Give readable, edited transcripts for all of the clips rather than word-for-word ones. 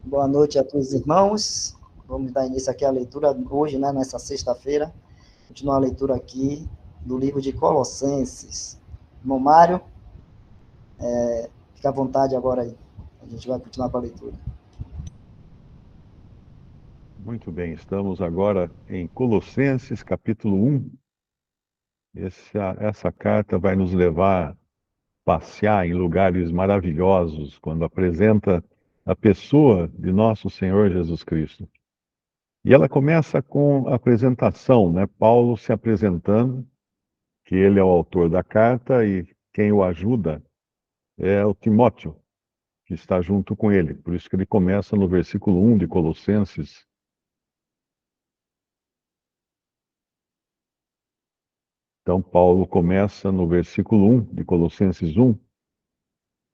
Boa noite a todos os irmãos. Vamos dar início aqui à leitura hoje, né, nessa sexta-feira. Continuar a leitura aqui do livro de Colossenses. Irmão Mário, fica à vontade agora aí. A gente vai continuar com a leitura. Muito bem, estamos agora em Colossenses, capítulo 1. Essa carta vai nos levar a passear em lugares maravilhosos, quando apresenta a pessoa de nosso Senhor Jesus Cristo. E ela começa com a apresentação, né? Paulo se apresentando, que ele é o autor da carta e quem o ajuda é o Timóteo, que está junto com ele. Por isso que ele começa no versículo 1 de Colossenses. Então, Paulo começa no versículo 1 de Colossenses 1.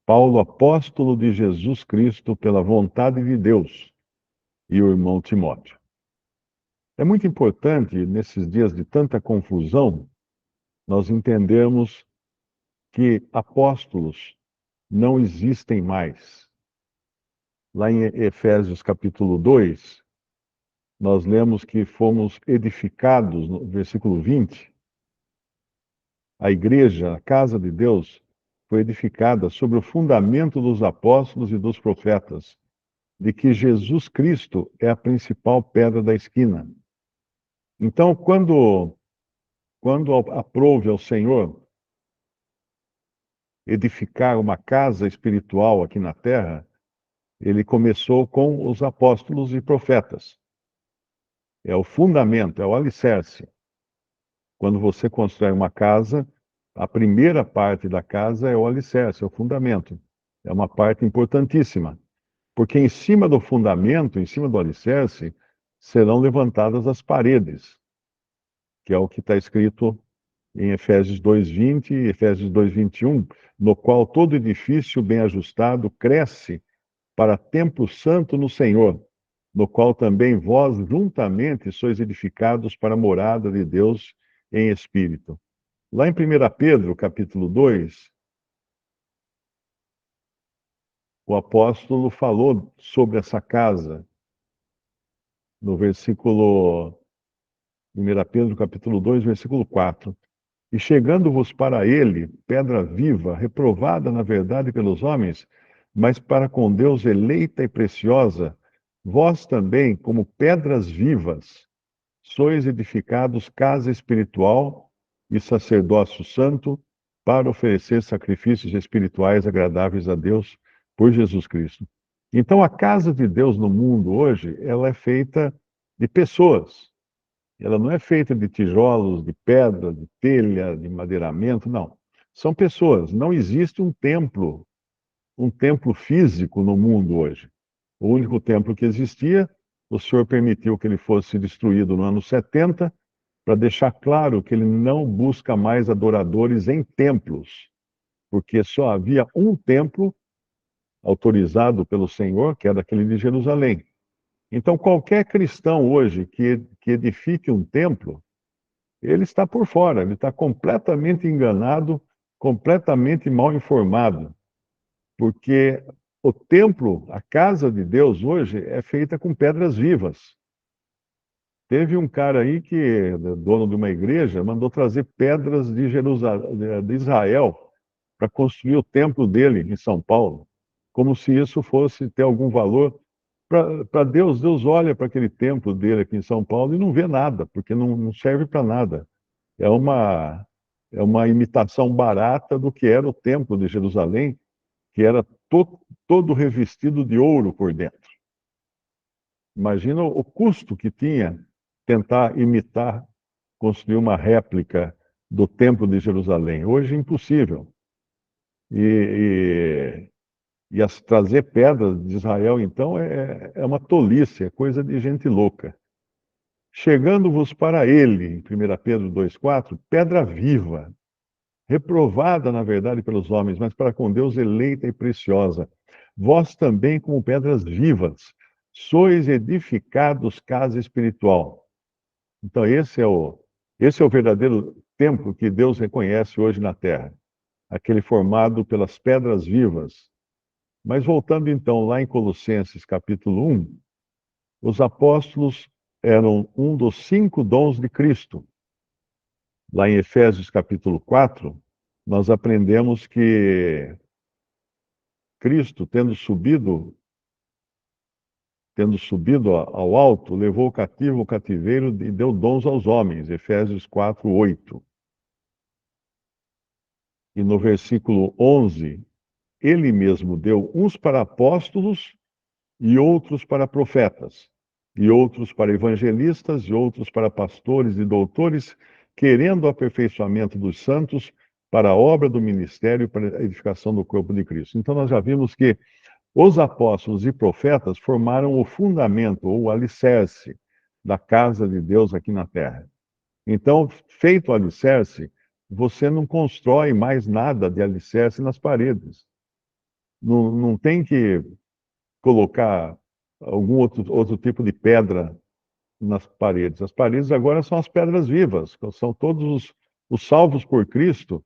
Paulo, apóstolo de Jesus Cristo, pela vontade de Deus, e o irmão Timóteo. É muito importante, nesses dias de tanta confusão, nós entendermos que apóstolos não existem mais. Lá em Efésios capítulo 2, nós lemos que fomos edificados, no versículo 20, a igreja, a casa de Deus, foi edificada sobre o fundamento dos apóstolos e dos profetas, de que Jesus Cristo é a principal pedra da esquina. Então, quando aprove ao Senhor edificar uma casa espiritual aqui na terra, ele começou com os apóstolos e profetas. É o fundamento, é o alicerce. Quando você constrói uma casa, a primeira parte da casa é o alicerce, é o fundamento. É uma parte importantíssima. Porque em cima do fundamento, em cima do alicerce, serão levantadas as paredes, que é o que está escrito em Efésios 2:20 e Efésios 2:21, no qual todo edifício bem ajustado cresce para templo santo no Senhor, no qual também vós juntamente sois edificados para a morada de Deus em espírito. Lá em 1 Pedro, capítulo 2, o apóstolo falou sobre essa casa, no versículo 1 Pedro, capítulo 2, versículo 4. E chegando-vos para ele, pedra viva, reprovada na verdade pelos homens, mas para com Deus eleita e preciosa, vós também, como pedras vivas, sois edificados casa espiritual e sacerdócio santo, para oferecer sacrifícios espirituais agradáveis a Deus por Jesus Cristo. Então, a casa de Deus no mundo hoje, ela é feita de pessoas. Ela não é feita de tijolos, de pedra, de telha, de madeiramento, não. São pessoas. Não existe um templo físico no mundo hoje. O único templo que existia, o Senhor permitiu que ele fosse destruído no ano 70, para deixar claro que ele não busca mais adoradores em templos, porque só havia um templo autorizado pelo Senhor, que era aquele de Jerusalém. Então, qualquer cristão hoje que edifique um templo, ele está por fora, ele está completamente enganado, completamente mal informado, porque o templo, a casa de Deus hoje, é feita com pedras vivas. Teve um cara aí que, dono de uma igreja, mandou trazer pedras de Jerusalém, de Israel, para construir o templo dele em São Paulo, como se isso fosse ter algum valor. Para Deus, Deus olha para aquele templo dele aqui em São Paulo e não vê nada, porque não serve para nada. É uma, é uma imitação barata do que era o templo de Jerusalém, que era todo revestido de ouro por dentro. Imagina o custo que tinha tentar imitar, construir uma réplica do templo de Jerusalém. Hoje é impossível. E, trazer pedras de Israel, então, é uma tolice, é coisa de gente louca. Chegando-vos para ele, em 1 Pedro 2,4, pedra viva, reprovada, na verdade, pelos homens, mas para com Deus eleita e preciosa. Vós também, como pedras vivas, sois edificados casa espiritual. Então, esse é o verdadeiro templo que Deus reconhece hoje na terra. Aquele formado pelas pedras vivas, Mas voltando então lá em Colossenses capítulo 1, os apóstolos eram um dos 5 dons de Cristo. Lá em Efésios capítulo 4, nós aprendemos que Cristo, tendo subido ao alto, levou o cativo o cativeiro e deu dons aos homens. Efésios 4, 8. E no versículo 11, ele mesmo deu uns para apóstolos e outros para profetas, e outros para evangelistas, e outros para pastores e doutores, querendo o aperfeiçoamento dos santos para a obra do ministério e para a edificação do corpo de Cristo. Então nós já vimos que os apóstolos e profetas formaram o fundamento, ou o alicerce, da casa de Deus aqui na terra. Então, feito o alicerce, você não constrói mais nada de alicerce nas paredes. Não tem que colocar algum outro tipo de pedra nas paredes. As paredes agora são as pedras vivas, são todos os salvos por Cristo,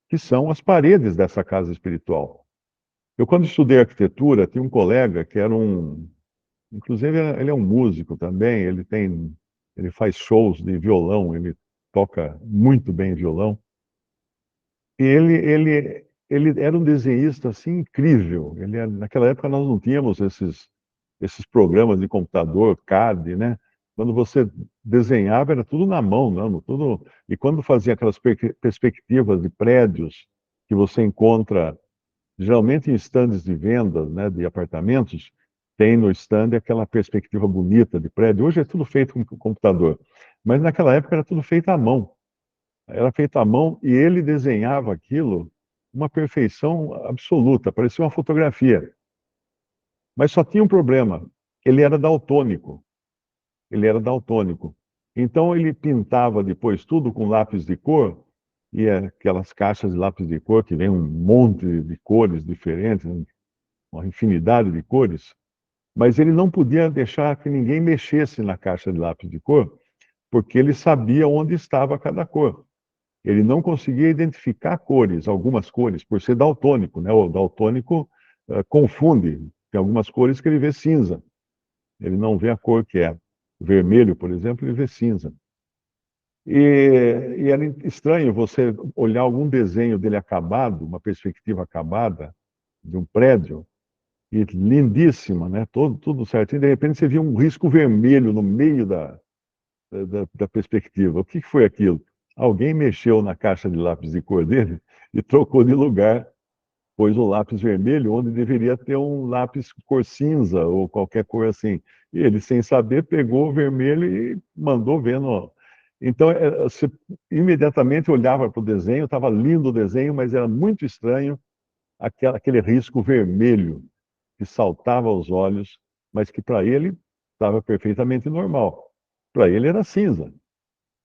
que são as paredes dessa casa espiritual. Eu, quando estudei arquitetura, tinha um colega que era inclusive, ele é um músico também, ele faz shows de violão, ele toca muito bem violão. E ele era um desenhista assim incrível. Naquela época nós não tínhamos esses programas de computador, CAD, né? Quando você desenhava era tudo na mão, não, tudo. E quando fazia aquelas perspectivas de prédios que você encontra geralmente em estandes de vendas, né, de apartamentos, tem no stand aquela perspectiva bonita de prédio. Hoje é tudo feito com computador, mas naquela época era tudo feito à mão. Era feito à mão e ele desenhava aquilo uma perfeição absoluta, parecia uma fotografia. Mas só tinha um problema, ele era daltônico. Ele era daltônico. Então ele pintava depois tudo com lápis de cor, e aquelas caixas de lápis de cor que vem um monte de cores diferentes, uma infinidade de cores, mas ele não podia deixar que ninguém mexesse na caixa de lápis de cor, porque ele sabia onde estava cada cor. Ele não conseguia identificar cores, algumas cores, por ser daltônico, né? O daltônico confunde. Tem algumas cores que ele vê cinza. Ele não vê a cor que é. O vermelho, por exemplo, ele vê cinza. E era estranho você olhar algum desenho dele acabado, uma perspectiva acabada de um prédio, e lindíssima, né? Tudo certinho. De repente você via um risco vermelho no meio da perspectiva. O que foi aquilo? Alguém mexeu na caixa de lápis de cor dele e trocou de lugar, pôs o lápis vermelho onde deveria ter um lápis cor cinza ou qualquer cor assim. E ele, sem saber, pegou o vermelho e mandou ver no... Então, você imediatamente olhava para o desenho, estava lindo o desenho, mas era muito estranho aquele risco vermelho que saltava aos olhos, mas que para ele estava perfeitamente normal. Para ele era cinza,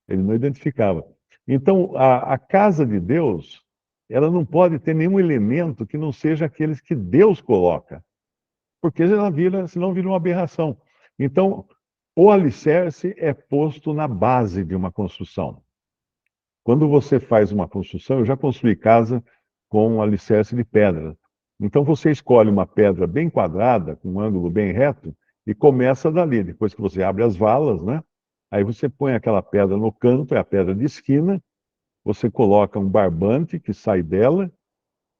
ele não identificava. Então, a casa de Deus, ela não pode ter nenhum elemento que não seja aqueles que Deus coloca, porque senão vira uma aberração. Então, o alicerce é posto na base de uma construção. Quando você faz uma construção, eu já construí casa com um alicerce de pedra. Então você escolhe uma pedra bem quadrada, com um ângulo bem reto, e começa dali. Depois que você abre as valas, né? Aí você põe aquela pedra no canto, é a pedra de esquina, você coloca um barbante que sai dela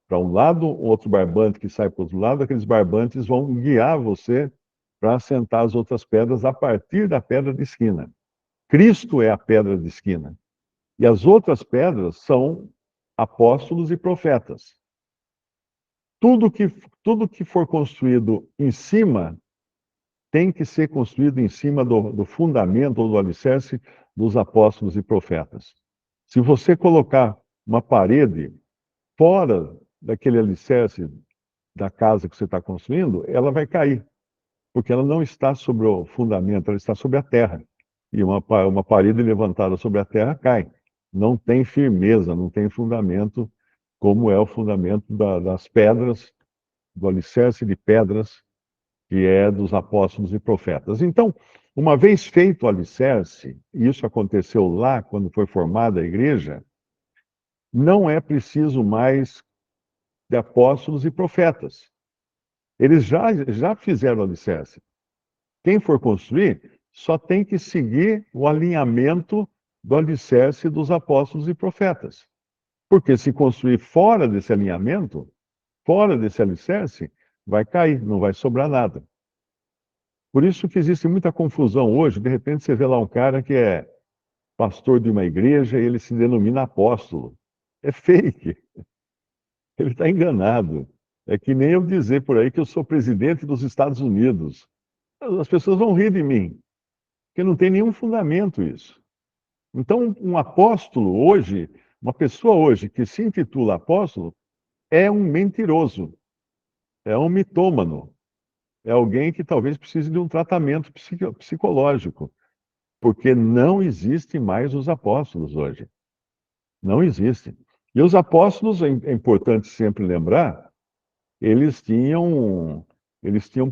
para um lado, outro barbante que sai para o outro lado, aqueles barbantes vão guiar você para assentar as outras pedras a partir da pedra de esquina. Cristo é a pedra de esquina. E as outras pedras são apóstolos e profetas. Tudo que for construído em cima tem que ser construído em cima do fundamento ou do alicerce dos apóstolos e profetas. Se você colocar uma parede fora daquele alicerce da casa que você está construindo, ela vai cair, porque ela não está sobre o fundamento, ela está sobre a terra. E uma parede levantada sobre a terra cai. Não tem firmeza, não tem fundamento, como é o fundamento das pedras, do alicerce de pedras, que é dos apóstolos e profetas. Então, uma vez feito o alicerce, e isso aconteceu lá, quando foi formada a igreja, não é preciso mais de apóstolos e profetas. Eles já fizeram o alicerce. Quem for construir só tem que seguir o alinhamento do alicerce dos apóstolos e profetas. Porque se construir fora desse alinhamento, fora desse alicerce, vai cair, não vai sobrar nada. Por isso que existe muita confusão hoje. De repente você vê lá um cara que é pastor de uma igreja e ele se denomina apóstolo. É fake. Ele está enganado. É que nem eu dizer por aí que eu sou presidente dos Estados Unidos. As pessoas vão rir de mim, porque não tem nenhum fundamento isso. Então, um apóstolo hoje, uma pessoa hoje que se intitula apóstolo, é um mentiroso, é um mitômano, é alguém que talvez precise de um tratamento psicológico, porque não existe mais os apóstolos hoje. Não existe. E os apóstolos, é importante sempre lembrar, eles tinham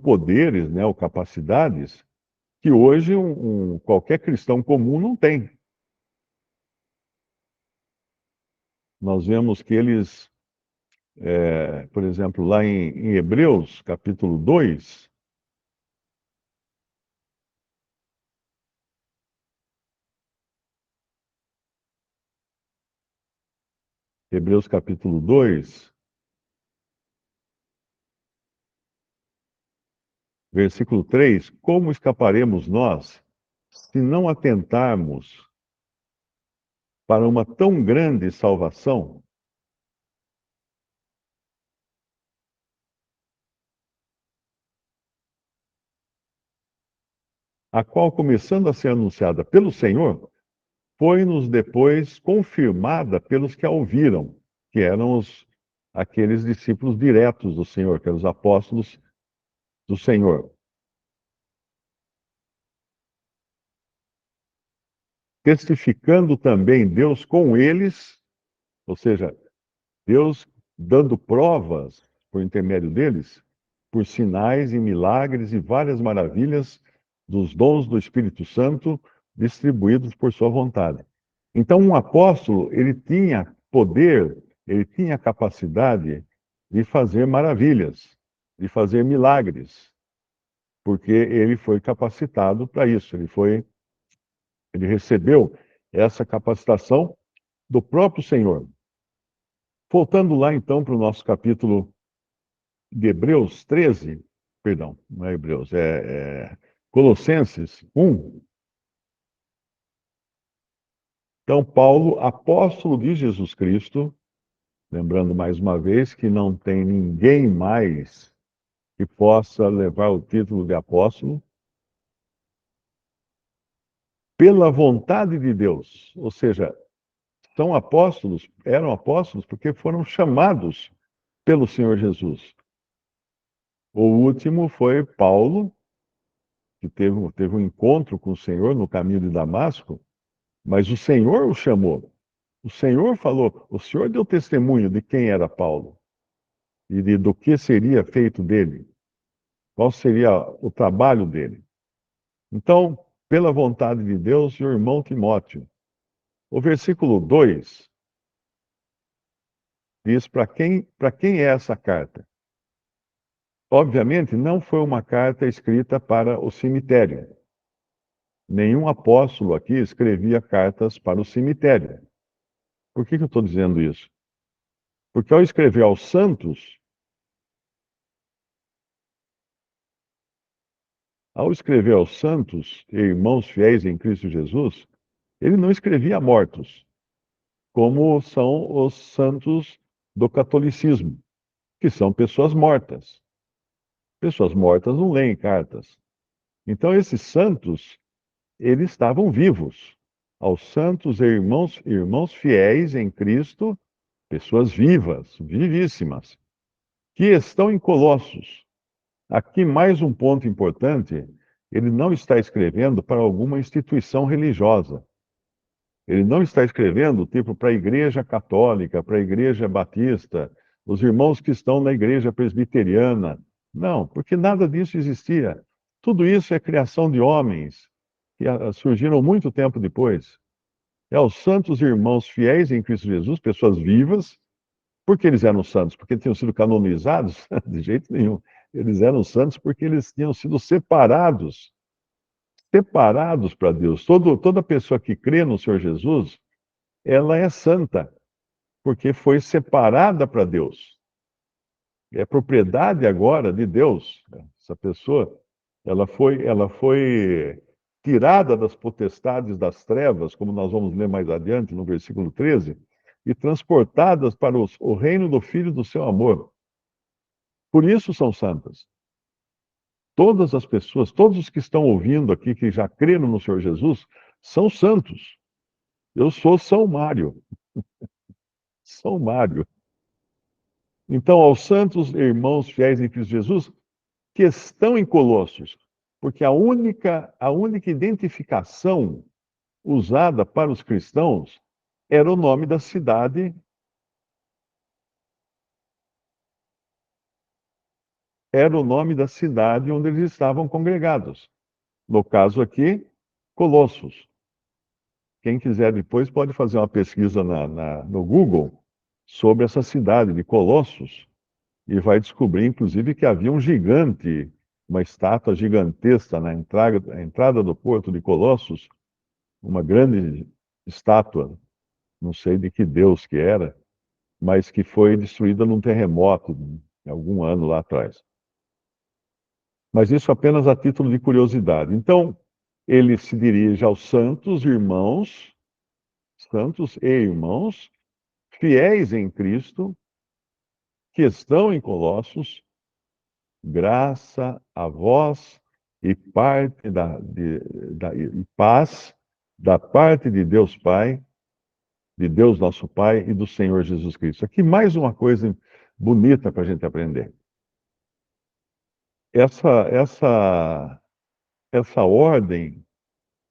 poderes, né, ou capacidades que hoje qualquer cristão comum não tem. Nós vemos que eles, por exemplo, lá em Hebreus, capítulo 2, Hebreus capítulo 2, versículo 3, como escaparemos nós se não atentarmos para uma tão grande salvação, a qual, começando a ser anunciada pelo Senhor, foi-nos depois confirmada pelos que a ouviram, que eram aqueles discípulos diretos do Senhor, que eram os apóstolos do Senhor. Testificando também Deus com eles, ou seja, Deus dando provas por intermédio deles, por sinais e milagres e várias maravilhas dos dons do Espírito Santo distribuídos por sua vontade. Então, um apóstolo, ele tinha poder, ele tinha capacidade de fazer maravilhas, de fazer milagres, porque ele foi capacitado para isso, ele recebeu essa capacitação do próprio Senhor. Voltando lá então para o nosso capítulo de Hebreus 13, perdão, não é Hebreus, Colossenses 1. Então, Paulo, apóstolo de Jesus Cristo, lembrando mais uma vez que não tem ninguém mais que possa levar o título de apóstolo, pela vontade de Deus, ou seja, são apóstolos, eram apóstolos porque foram chamados pelo Senhor Jesus. O último foi Paulo, que teve um encontro com o Senhor no caminho de Damasco, mas o Senhor o chamou. O Senhor falou, o Senhor deu testemunho de quem era Paulo e do que seria feito dele, qual seria o trabalho dele. Então, pela vontade de Deus, e o irmão Timóteo. O versículo 2 diz para quem é essa carta. Obviamente, não foi uma carta escrita para o cemitério. Nenhum apóstolo aqui escrevia cartas para o cemitério. Por que eu estou dizendo isso? Porque ao escrever aos santos, e irmãos fiéis em Cristo Jesus, ele não escrevia a mortos, como são os santos do catolicismo, que são pessoas mortas. Pessoas mortas não leem cartas. Então, esses santos, eles estavam vivos. Aos santos e irmãos fiéis em Cristo, pessoas vivas, vivíssimas, que estão em Colossos. Aqui, mais um ponto importante: ele não está escrevendo para alguma instituição religiosa. Ele não está escrevendo, tipo, para a Igreja Católica, para a Igreja Batista, os irmãos que estão na Igreja Presbiteriana. Não, porque nada disso existia. Tudo isso é criação de homens que surgiram muito tempo depois. É aos santos irmãos fiéis em Cristo Jesus, pessoas vivas. Por que eles eram santos? Porque tinham sido canonizados? De jeito nenhum. Eles eram santos porque eles tinham sido separados para Deus. Toda pessoa que crê no Senhor Jesus, ela é santa, porque foi separada para Deus. É propriedade agora de Deus. Essa pessoa, ela foi tirada das potestades das trevas, como nós vamos ler mais adiante no versículo 13, e transportadas para o reino do Filho do seu amor. Por isso são santas. Todas as pessoas, todos os que estão ouvindo aqui, que já creram no Senhor Jesus, são santos. Eu sou São Mário. São Mário. Então, aos santos irmãos fiéis em Cristo Jesus, que estão em Colossos, porque a única identificação usada para os cristãos era o nome da cidade, onde eles estavam congregados. No caso aqui, Colossos. Quem quiser depois pode fazer uma pesquisa no Google sobre essa cidade de Colossos e vai descobrir, inclusive, que havia um gigante, uma estátua gigantesca na entrada do porto de Colossos, uma grande estátua, não sei de que deus que era, mas que foi destruída num terremoto em algum ano lá atrás. Mas isso apenas a título de curiosidade. Então, ele se dirige aos santos e irmãos, fiéis em Cristo, que estão em Colossos, graça a vós e e paz da parte de Deus Pai, de Deus nosso Pai e do Senhor Jesus Cristo. Aqui mais uma coisa bonita para a gente aprender. Essa ordem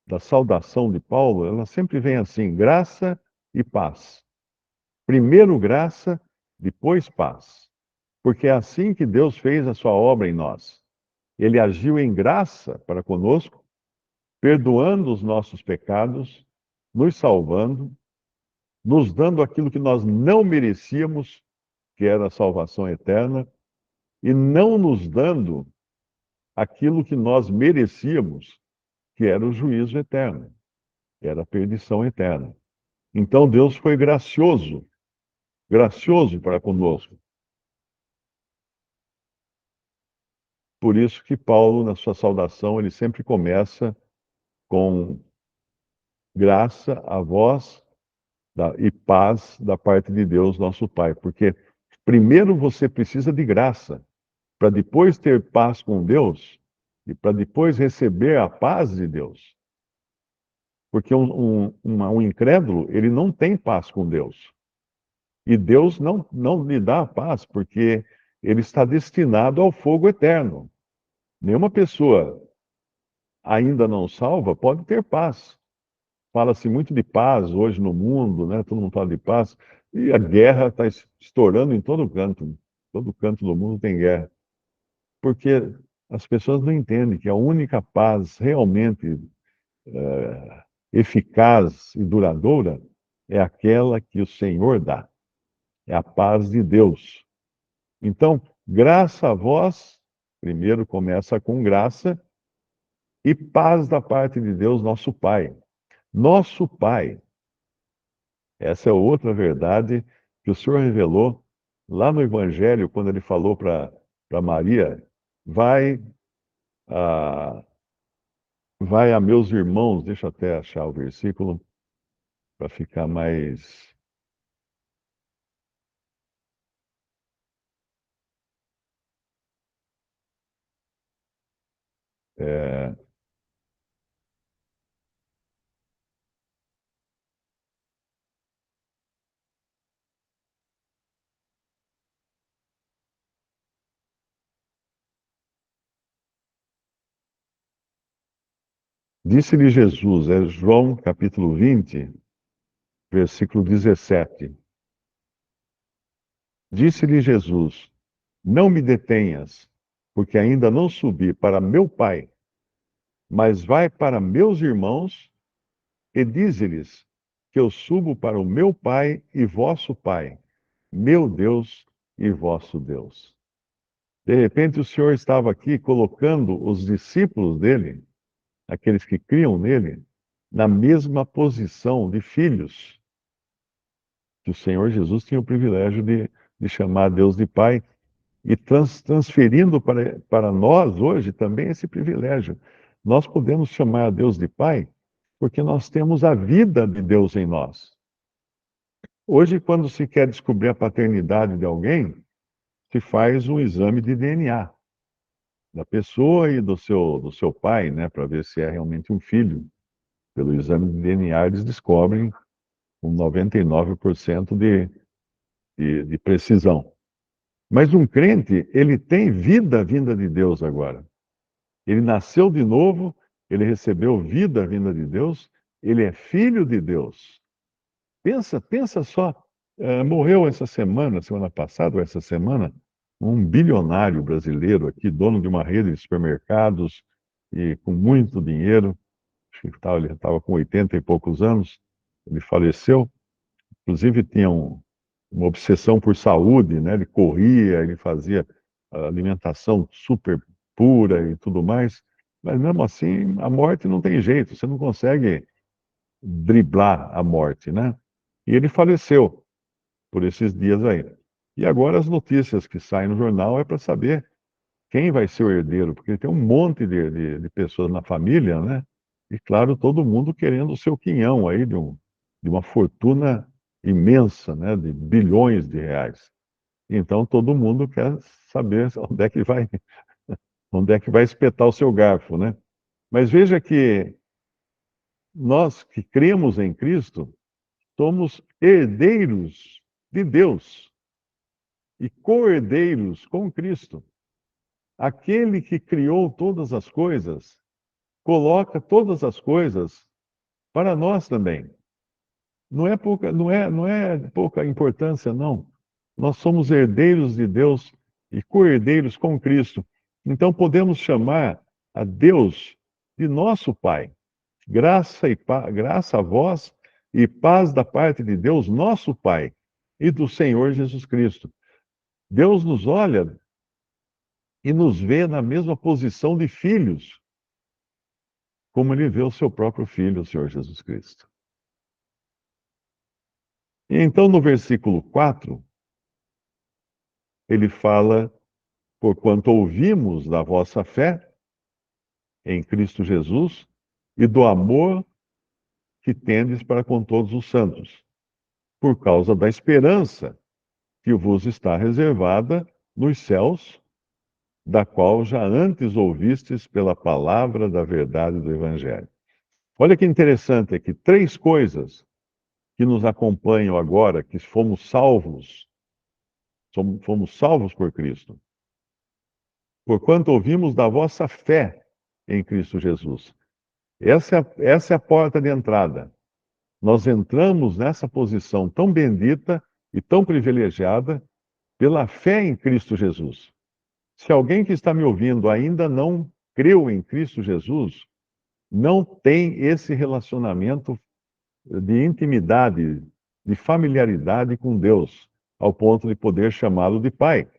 da saudação de Paulo, ela sempre vem assim: graça e paz. Primeiro graça, depois paz. Porque é assim que Deus fez a sua obra em nós. Ele agiu em graça para conosco, perdoando os nossos pecados, nos salvando, nos dando aquilo que nós não merecíamos, que era a salvação eterna, e não nos dando aquilo que nós merecíamos, que era o juízo eterno, que era a perdição eterna. Então Deus foi gracioso para conosco. Por isso que Paulo, na sua saudação, ele sempre começa com graça a vós e paz da parte de Deus, nosso Pai. Porque primeiro você precisa de graça, para depois ter paz com Deus e para depois receber a paz de Deus. Porque um incrédulo, ele não tem paz com Deus. E Deus não lhe dá a paz, porque ele está destinado ao fogo eterno. Nenhuma pessoa ainda não salva pode ter paz. Fala-se muito de paz hoje no mundo, né? Todo mundo fala de paz. E a guerra está estourando em todo canto. Todo canto do mundo tem guerra. Porque as pessoas não entendem que a única paz realmente eficaz e duradoura é aquela que o Senhor dá. É a paz de Deus. Então, graça a vós, primeiro começa com graça, e paz da parte de Deus, nosso Pai. Nosso Pai. Essa é outra verdade que o Senhor revelou lá no Evangelho, quando ele falou para Maria: vai a, vai a meus irmãos, deixa eu até achar o versículo para ficar mais. É, disse-lhe Jesus, é João capítulo 20, versículo 17. Disse-lhe Jesus: não me detenhas, porque ainda não subi para meu Pai, mas vai para meus irmãos e dize-lhes que eu subo para o meu Pai e vosso Pai, meu Deus e vosso Deus. De repente, o Senhor estava aqui colocando os discípulos dele, aqueles que criam nele, na mesma posição de filhos, que o Senhor Jesus tinha o privilégio de chamar Deus de Pai, e transferindo para nós hoje também esse privilégio. Nós podemos chamar Deus de Pai porque nós temos a vida de Deus em nós. Hoje, quando se quer descobrir a paternidade de alguém, se faz um exame de DNA da pessoa e do seu pai, né, para ver se é realmente um filho. Pelo exame de DNA, eles descobrem com 99% de precisão. Mas um crente, ele tem vida vinda de Deus agora. Ele nasceu de novo, ele recebeu vida vinda de Deus, ele é filho de Deus. Pensa só, morreu essa semana passada ou essa semana, um bilionário brasileiro aqui, dono de uma rede de supermercados e com muito dinheiro. Acho que ele estava com 80 e poucos anos, ele faleceu. Inclusive tinha uma obsessão por saúde, né? Ele corria, ele fazia alimentação super pura e tudo mais, mas mesmo assim a morte não tem jeito, você não consegue driblar a morte, né? E ele faleceu por esses dias aí. E agora as notícias que saem no jornal é para saber quem vai ser o herdeiro, porque tem um monte de pessoas na família, né? E claro, todo mundo querendo o seu quinhão aí de uma fortuna imensa, né? De bilhões de reais. Então todo mundo quer saber onde é que vai espetar o seu garfo, né? Mas veja que nós que cremos em Cristo somos herdeiros de Deus e co-herdeiros com Cristo. Aquele que criou todas as coisas coloca todas as coisas para nós também. Não é pouca importância, não. Nós somos herdeiros de Deus e co-herdeiros com Cristo. Então podemos chamar a Deus de nosso Pai. Graça a vós e paz da parte de Deus, nosso Pai, e do Senhor Jesus Cristo. Deus nos olha e nos vê na mesma posição de filhos, como ele vê o seu próprio filho, o Senhor Jesus Cristo. E então, no versículo 4, ele fala: porquanto ouvimos da vossa fé em Cristo Jesus e do amor que tendes para com todos os santos, por causa da esperança que vos está reservada nos céus, da qual já antes ouvistes pela palavra da verdade do Evangelho. Olha que interessante aqui, três coisas que nos acompanham agora, que fomos salvos por Cristo. Porquanto ouvimos da vossa fé em Cristo Jesus. Essa é a porta de entrada. Nós entramos nessa posição tão bendita e tão privilegiada pela fé em Cristo Jesus. Se alguém que está me ouvindo ainda não creu em Cristo Jesus, não tem esse relacionamento de intimidade, de familiaridade com Deus, ao ponto de poder chamá-lo de Pai.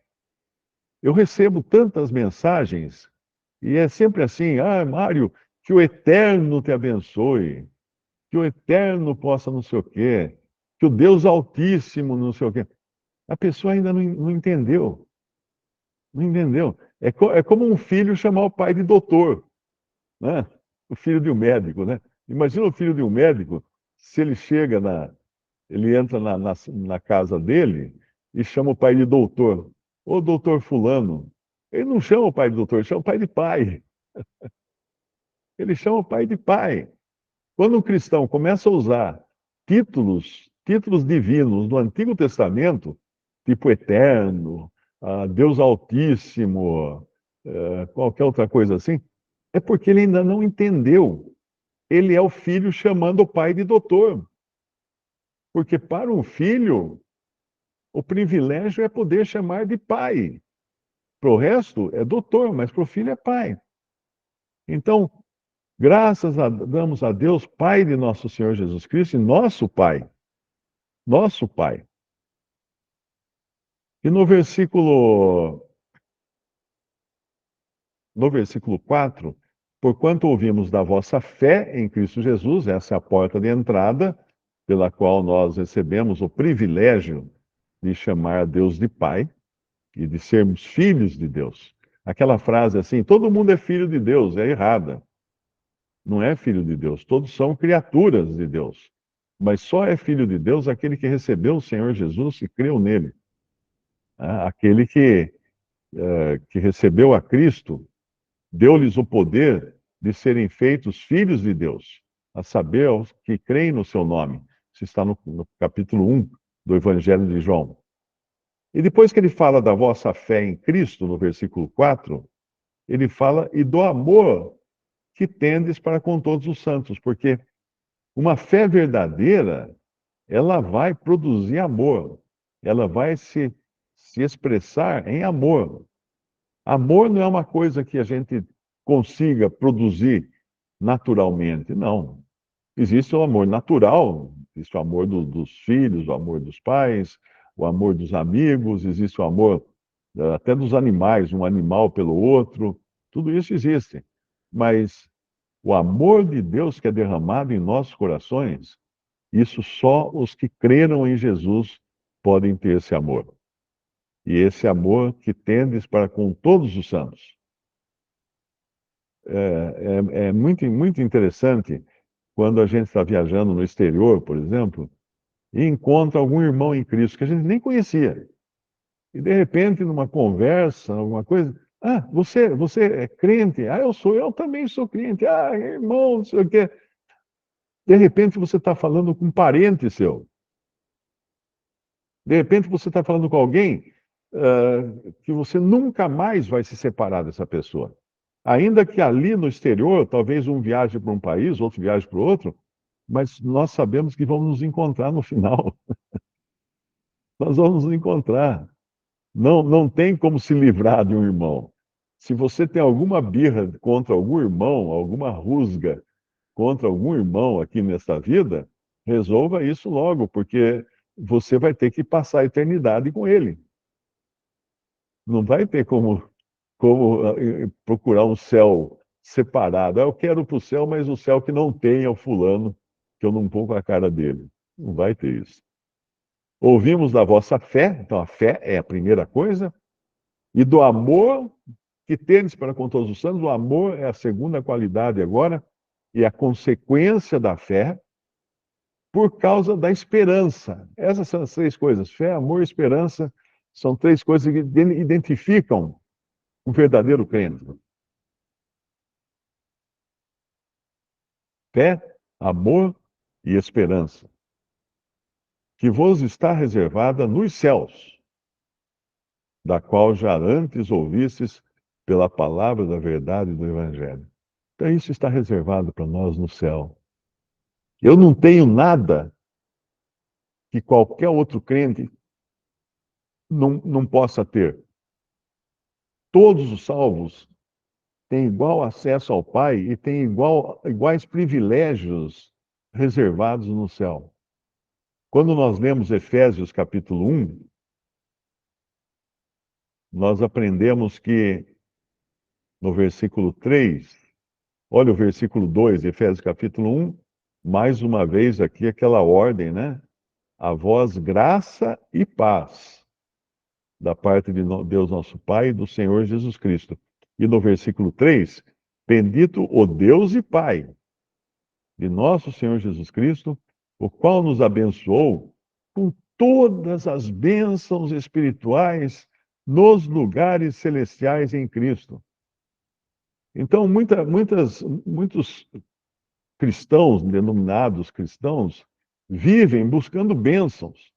Eu recebo tantas mensagens e é sempre assim: Mário, que o Eterno te abençoe, que o Eterno possa não sei o quê, que o Deus Altíssimo não sei o quê. A pessoa ainda não entendeu. Não entendeu. É como um filho chamar o pai de doutor, né? O filho de um médico, né? Imagina o filho de um médico, se ele entra na casa dele e chama o pai de doutor. Ô doutor fulano. Ele não chama o pai de doutor, ele chama o pai de pai. Ele chama o pai de pai. Quando um cristão começa a usar títulos divinos do Antigo Testamento, tipo Eterno, Deus Altíssimo, qualquer outra coisa assim, é porque ele ainda não entendeu. Ele é o filho chamando o pai de doutor. Porque para um filho, o privilégio é poder chamar de pai. Para o resto, é doutor, mas para o filho é pai. Então, damos a Deus, Pai de nosso Senhor Jesus Cristo, e nosso Pai. Nosso Pai. E no versículo no versículo 4, porquanto ouvimos da vossa fé em Cristo Jesus, essa é a porta de entrada, pela qual nós recebemos o privilégio de chamar Deus de Pai e de sermos filhos de Deus. Aquela frase assim, todo mundo é filho de Deus, é errada. Não é filho de Deus, todos são criaturas de Deus. Mas só é filho de Deus aquele que recebeu o Senhor Jesus e creu nele. Aquele que recebeu a Cristo, deu-lhes o poder de serem feitos filhos de Deus, a saber, aos que creem no seu nome. Isso está no capítulo 1 do Evangelho de João. E depois que ele fala da vossa fé em Cristo, no versículo 4, ele fala e do amor que tendes para com todos os santos, porque uma fé verdadeira, ela vai produzir amor, ela vai se expressar em amor. Amor não é uma coisa que a gente consiga produzir naturalmente, não. Existe o amor natural, existe o amor dos filhos, o amor dos pais, o amor dos amigos, existe o amor até dos animais, um animal pelo outro, tudo isso existe. Mas o amor de Deus que é derramado em nossos corações, isso só os que creram em Jesus podem ter esse amor. E esse amor que tendes para com todos os santos. É muito, muito interessante quando a gente está viajando no exterior, por exemplo, e encontra algum irmão em Cristo que a gente nem conhecia. E de repente, numa conversa, alguma coisa, você é crente? Eu também sou crente. Irmão, não sei o quê. De repente você está falando com um parente seu. De repente você está falando com alguém que você nunca mais vai se separar dessa pessoa. Ainda que ali no exterior, talvez um viaje para um país, outro viaje para o outro, mas nós sabemos que vamos nos encontrar no final. Nós vamos nos encontrar. Não, não tem como se livrar de um irmão. Se você tem alguma birra contra algum irmão, alguma rusga contra algum irmão aqui nesta vida, resolva isso logo, porque você vai ter que passar a eternidade com ele. Não vai ter como procurar um céu separado. Eu quero para o céu, mas o céu que não tenha o fulano, que eu não vou com a cara dele. Não vai ter isso. Ouvimos da vossa fé, então a fé é a primeira coisa, e do amor que tendes para com todos os santos. O amor é a segunda qualidade agora, e a consequência da fé, por causa da esperança. Essas são as três coisas: fé, amor e esperança. São três coisas que identificam um verdadeiro crente. Fé, amor e esperança, que vos está reservada nos céus, da qual já antes ouvistes pela palavra da verdade do Evangelho. Então isso está reservado para nós no céu. Eu não tenho nada que qualquer outro crente não possa ter. Todos os salvos têm igual acesso ao Pai e têm iguais privilégios reservados no céu. Quando nós lemos Efésios capítulo 1, nós aprendemos que no versículo 3, olha o versículo 2, Efésios capítulo 1, mais uma vez aqui aquela ordem, né? A vós graça e paz da parte de Deus nosso Pai e do Senhor Jesus Cristo. E no versículo 3, bendito o Deus e Pai de nosso Senhor Jesus Cristo, o qual nos abençoou com todas as bênçãos espirituais nos lugares celestiais em Cristo. Então, muitos cristãos, denominados cristãos, vivem buscando bênçãos.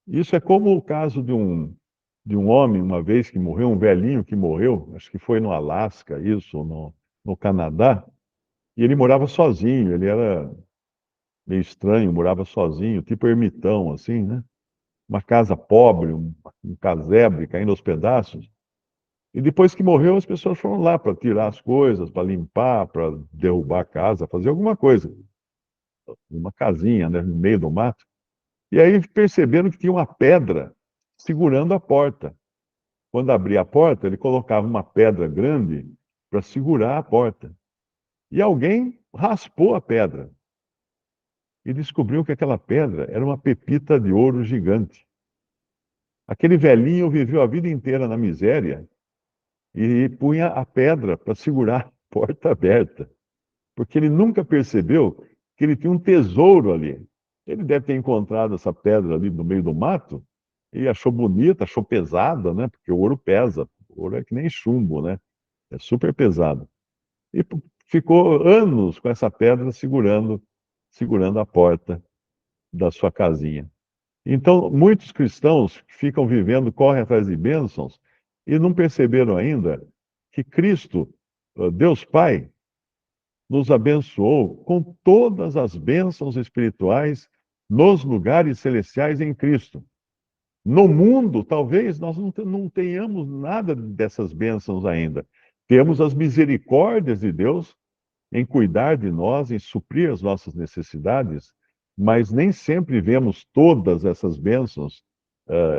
Isso é como o caso de um homem, uma vez que morreu, um velhinho que morreu, acho que foi no Alasca, isso, no Canadá, e ele morava sozinho, ele era meio estranho, morava sozinho, tipo ermitão, assim, né? Uma casa pobre, um casebre caindo aos pedaços. E depois que morreu, as pessoas foram lá para tirar as coisas, para limpar, para derrubar a casa, fazer alguma coisa. Uma casinha, né, no meio do mato. E aí perceberam que tinha uma pedra segurando a porta. quando abria a porta, ele colocava uma pedra grande para segurar a porta. E alguém raspou a pedra e descobriu que aquela pedra era uma pepita de ouro gigante. Aquele velhinho viveu a vida inteira na miséria e punha a pedra para segurar a porta aberta, porque ele nunca percebeu que ele tinha um tesouro ali. Ele deve ter encontrado essa pedra ali no meio do mato e achou bonita, achou pesada, né? Porque o ouro pesa. O ouro é que nem chumbo, né? É super pesado. E ficou anos com essa pedra segurando a porta da sua casinha. Então, muitos cristãos ficam vivendo, correm atrás de bênçãos e não perceberam ainda que Cristo, Deus Pai, nos abençoou com todas as bênçãos espirituais nos lugares celestiais em Cristo. No mundo, talvez nós não tenhamos nada dessas bênçãos ainda. Temos as misericórdias de Deus em cuidar de nós, em suprir as nossas necessidades, mas nem sempre vemos todas essas bênçãos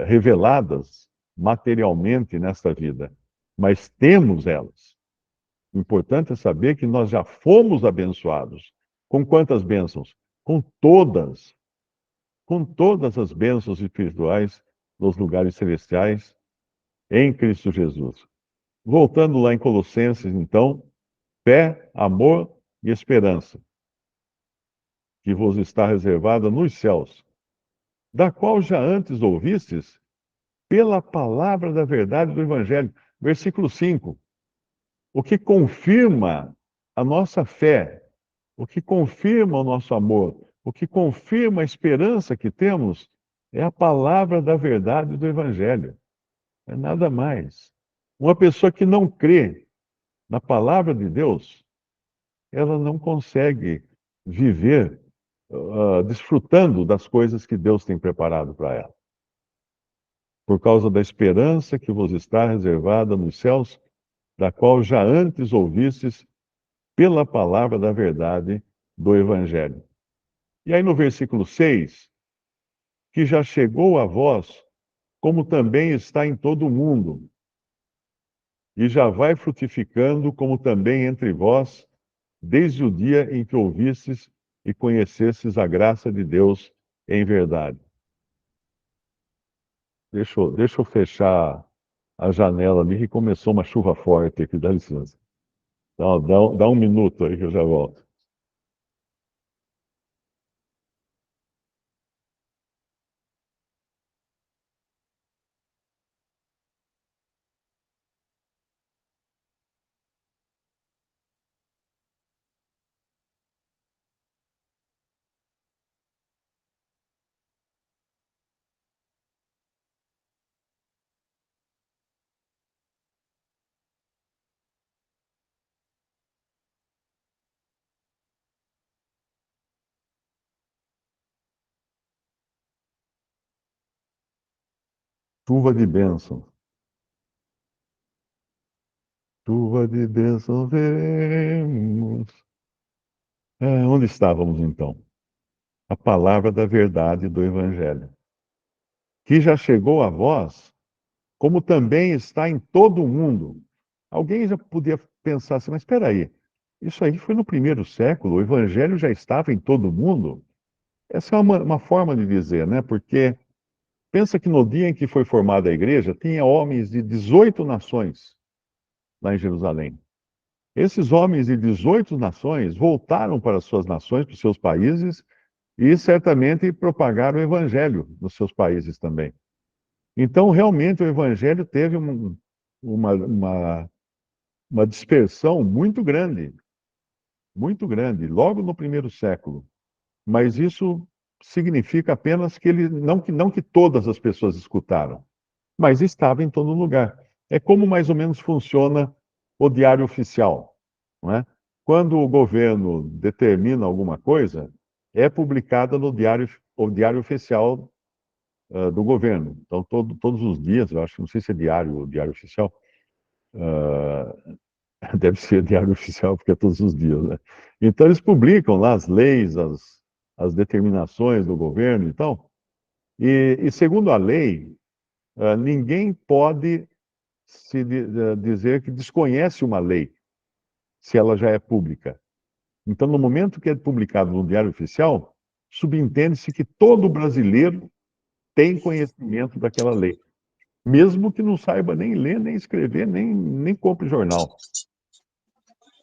reveladas materialmente nesta vida. Mas temos elas. O importante é saber que nós já fomos abençoados. Com quantas bênçãos? Com todas as bênçãos espirituais nos lugares celestiais em Cristo Jesus. Voltando lá em Colossenses, então, fé, amor e esperança, que vos está reservada nos céus, da qual já antes ouvistes pela palavra da verdade do Evangelho. Versículo 5. O que confirma a nossa fé, o que confirma o nosso amor, o que confirma a esperança que temos, é a palavra da verdade do Evangelho. É nada mais. Uma pessoa que não crê na palavra de Deus, ela não consegue viver desfrutando das coisas que Deus tem preparado para ela. Por causa da esperança que vos está reservada nos céus, da qual já antes ouvistes pela palavra da verdade do Evangelho. E aí no versículo 6, que já chegou a vós, como também está em todo o mundo, e já vai frutificando, como também entre vós, desde o dia em que ouvistes e conhecestes a graça de Deus em verdade. Deixa eu fechar a janela ali, que começou uma chuva forte aqui, dá licença. Dá um minuto aí que eu já volto. Chuva de bênção. Chuva de bênção veremos. Onde estávamos então? A palavra da verdade do Evangelho, que já chegou a vós, como também está em todo o mundo. Alguém já podia pensar assim, mas espera aí, isso aí foi no primeiro século, o Evangelho já estava em todo o mundo? Essa é uma forma de dizer, né? Porque pensa que no dia em que foi formada a igreja, tinha homens de 18 nações lá em Jerusalém. Esses homens de 18 nações voltaram para as suas nações, para os seus países, e certamente propagaram o evangelho nos seus países também. Então, realmente, o evangelho teve uma, uma, uma dispersão muito grande, logo no primeiro século. Mas isso significa apenas que não que todas as pessoas escutaram, mas estava em todo lugar. É como mais ou menos funciona o diário oficial, não é? Quando o governo determina alguma coisa, é publicada no o diário oficial do governo. Então, todos os dias, eu acho, não sei se é diário oficial, uh, deve ser diário oficial, porque é todos os dias, né? Então, eles publicam lá as leis, as determinações do governo e tal. E segundo a lei, ninguém pode dizer que desconhece uma lei, se ela já é pública. Então, no momento que é publicado no Diário Oficial, subentende-se que todo brasileiro tem conhecimento daquela lei, mesmo que não saiba nem ler, nem escrever, nem compre jornal.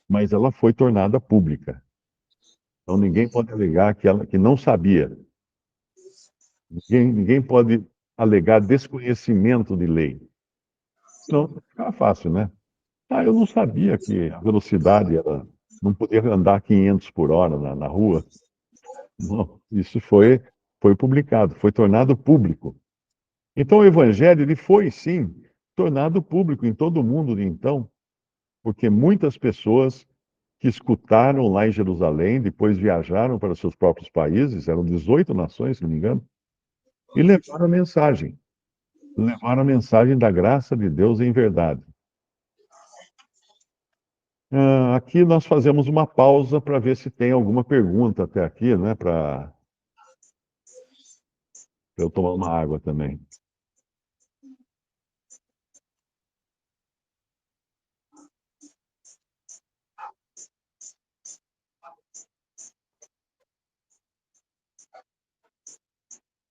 Mas ela foi tornada pública. Então, ninguém pode alegar que não sabia. Ninguém pode alegar desconhecimento de lei. Não, fica fácil, né? Ah, eu não sabia que a velocidade era. Não podia andar 500 por hora na rua. Não, isso foi publicado, foi tornado público. Então, o Evangelho ele foi, sim, tornado público em todo o mundo de então, porque muitas pessoas que escutaram lá em Jerusalém, depois viajaram para seus próprios países, eram 18 nações, se não me engano, e levaram a mensagem da graça de Deus em verdade. Aqui nós fazemos uma pausa para ver se tem alguma pergunta até aqui, né, para eu tomar uma água também.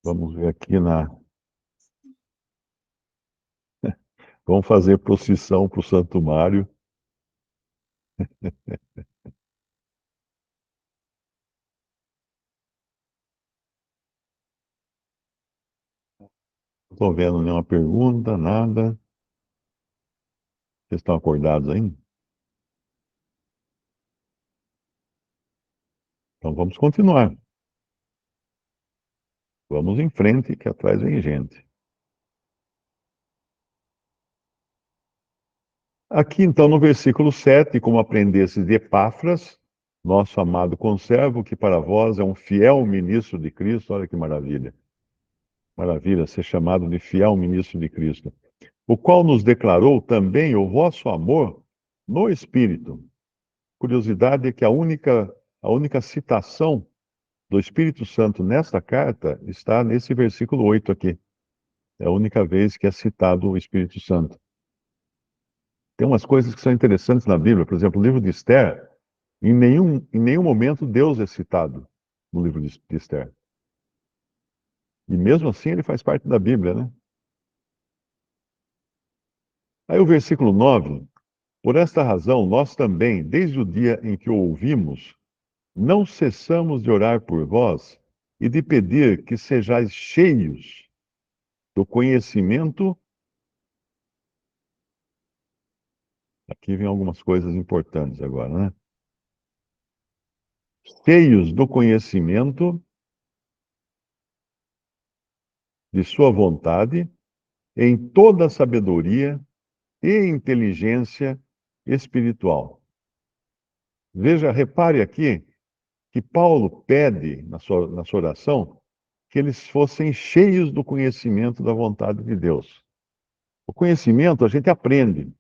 Vamos ver aqui Vamos fazer procissão para o Santo Mário. Não estou vendo nenhuma pergunta, nada. Vocês estão acordados ainda? Então vamos continuar. Vamos em frente, que atrás vem gente. Aqui, então, no versículo 7, como aprendesses de Epáfras, nosso amado conservo, que para vós é um fiel ministro de Cristo. Olha que maravilha. Maravilha ser chamado de fiel ministro de Cristo. O qual nos declarou também o vosso amor no Espírito. Curiosidade é que a única citação do Espírito Santo nesta carta está nesse versículo 8 aqui. É a única vez que é citado o Espírito Santo. Tem umas coisas que são interessantes na Bíblia. Por exemplo, o livro de Esther, em nenhum momento Deus é citado no livro de Esther. E mesmo assim ele faz parte da Bíblia, né? Aí o versículo 9: por esta razão, nós também, desde o dia em que o ouvimos, não cessamos de orar por vós e de pedir que sejais cheios do conhecimento. Aqui vem algumas coisas importantes agora, né? Cheios do conhecimento de Sua vontade, em toda a sabedoria e inteligência espiritual. Veja, repare aqui que Paulo pede na sua oração que eles fossem cheios do conhecimento da vontade de Deus. O conhecimento a gente aprende.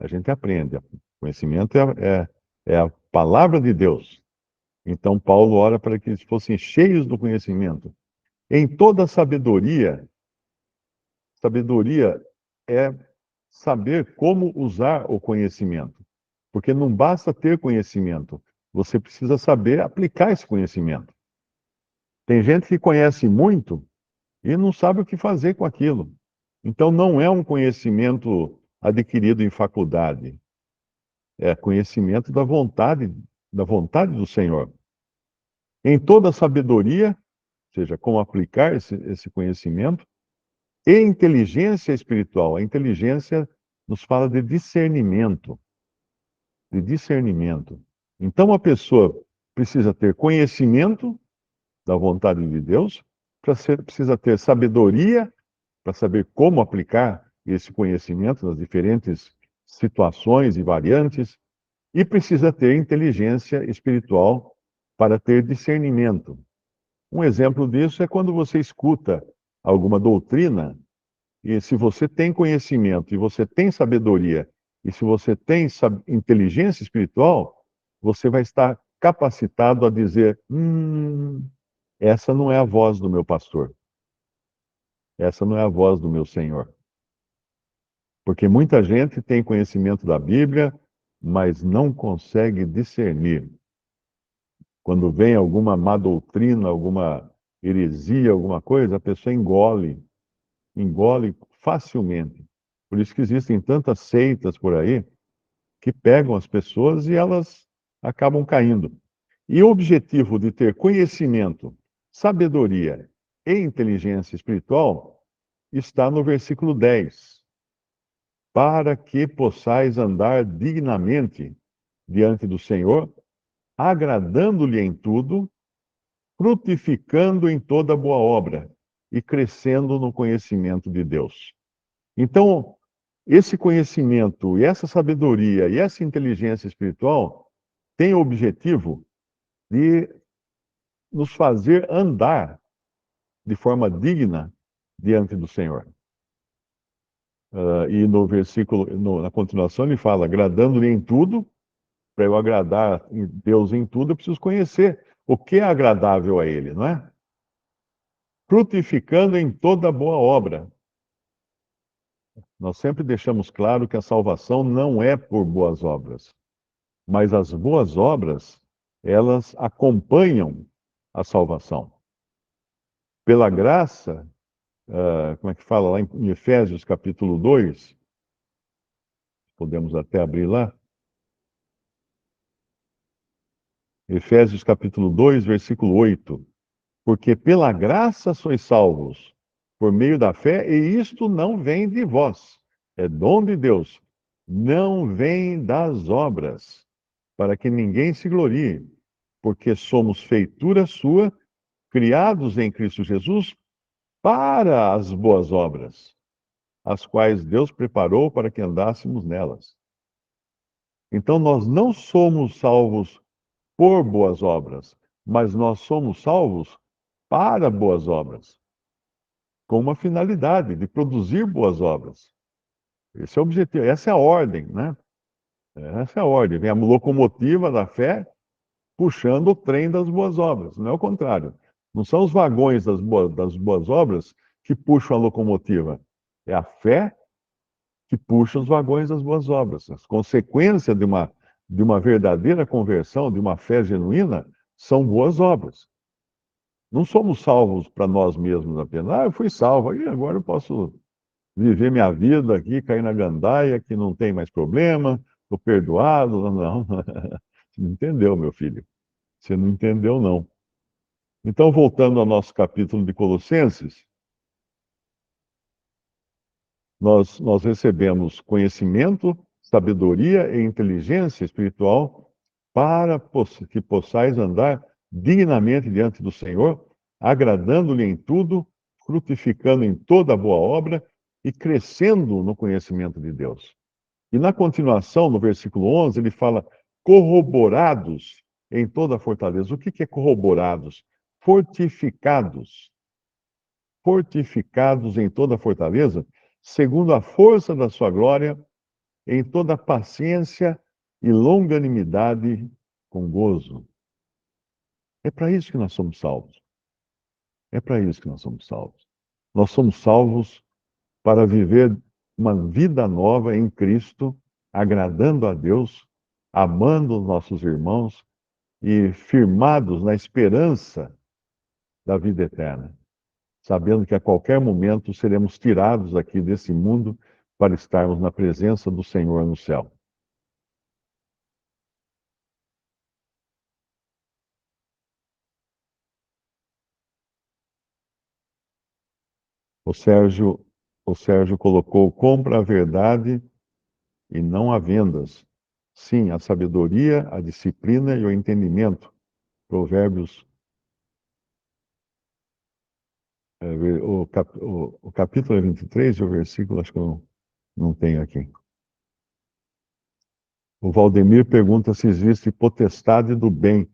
A gente aprende. O conhecimento é a palavra de Deus. Então, Paulo ora para que eles fossem cheios do conhecimento. Em toda sabedoria, sabedoria é saber como usar o conhecimento. Porque não basta ter conhecimento, você precisa saber aplicar esse conhecimento. Tem gente que conhece muito e não sabe o que fazer com aquilo. Então, não é um conhecimento adquirido em faculdade, é conhecimento da vontade do Senhor. Em toda sabedoria, ou seja, como aplicar esse conhecimento, e inteligência espiritual. A inteligência nos fala de discernimento. De discernimento. Então, a pessoa precisa ter conhecimento da vontade de Deus, precisa ter sabedoria para saber como aplicar esse conhecimento nas diferentes situações e variantes, e precisa ter inteligência espiritual para ter discernimento. Um exemplo disso é quando você escuta alguma doutrina, e se você tem conhecimento e você tem sabedoria, e se você tem inteligência espiritual, você vai estar capacitado a dizer: essa não é a voz do meu pastor. Essa não é a voz do meu Senhor. Porque muita gente tem conhecimento da Bíblia, mas não consegue discernir. Quando vem alguma má doutrina, alguma heresia, alguma coisa, a pessoa engole facilmente. Por isso que existem tantas seitas por aí que pegam as pessoas e elas acabam caindo. E o objetivo de ter conhecimento, sabedoria e inteligência espiritual está no versículo 10. Para que possais andar dignamente diante do Senhor, agradando-lhe em tudo, frutificando em toda boa obra e crescendo no conhecimento de Deus. Então, esse conhecimento e essa sabedoria e essa inteligência espiritual tem o objetivo de nos fazer andar de forma digna diante do Senhor. E no versículo, na continuação, ele fala: agradando-lhe em tudo. Para eu agradar Deus em tudo, eu preciso conhecer o que é agradável a Ele, não é? Frutificando em toda boa obra. Nós sempre deixamos claro que a salvação não é por boas obras, mas as boas obras, elas acompanham a salvação. Pela graça, como é que fala lá em Efésios capítulo 2, podemos até abrir lá. Efésios capítulo 2, versículo 8. Porque pela graça sois salvos, por meio da fé, e isto não vem de vós, é dom de Deus, não vem das obras, para que ninguém se glorie, porque somos feitura sua, criados em Cristo Jesus, para as boas obras, as quais Deus preparou para que andássemos nelas. Então nós não somos salvos por boas obras, mas nós somos salvos para boas obras, com uma finalidade de produzir boas obras. Esse é o objetivo, essa é a ordem, né? Essa é a ordem. Vem a locomotiva da fé puxando o trem das boas obras, não é o contrário. Não são os vagões das boas obras que puxam a locomotiva, é a fé que puxa os vagões das boas obras. As consequências de uma verdadeira conversão, de uma fé genuína, são boas obras. Não somos salvos para nós mesmos apenas. Eu fui salvo, e agora eu posso viver minha vida aqui, cair na gandaia, que não tem mais problema, estou perdoado. Não, você não entendeu, meu filho. Você não entendeu, não. Então, voltando ao nosso capítulo de Colossenses, nós recebemos conhecimento, sabedoria e inteligência espiritual para que possais andar dignamente diante do Senhor, agradando-lhe em tudo, frutificando em toda boa obra e crescendo no conhecimento de Deus. E na continuação, no versículo 11, ele fala corroborados em toda a fortaleza. O que é corroborados? Fortificados. Fortificados em toda a fortaleza, segundo a força da sua glória, em toda paciência e longanimidade com gozo. É para isso que nós somos salvos. É para isso que nós somos salvos. Nós somos salvos para viver uma vida nova em Cristo, agradando a Deus, amando os nossos irmãos e firmados na esperança da vida eterna, sabendo que a qualquer momento seremos tirados aqui desse mundo para estarmos na presença do Senhor no céu. O Sérgio, o Sérgio colocou: compra a verdade e não a vendas. Sim, a sabedoria, a disciplina e o entendimento. Provérbios, o capítulo é 23 e o versículo acho que eu não tenho aqui. O Valdemir pergunta se existe potestade do bem.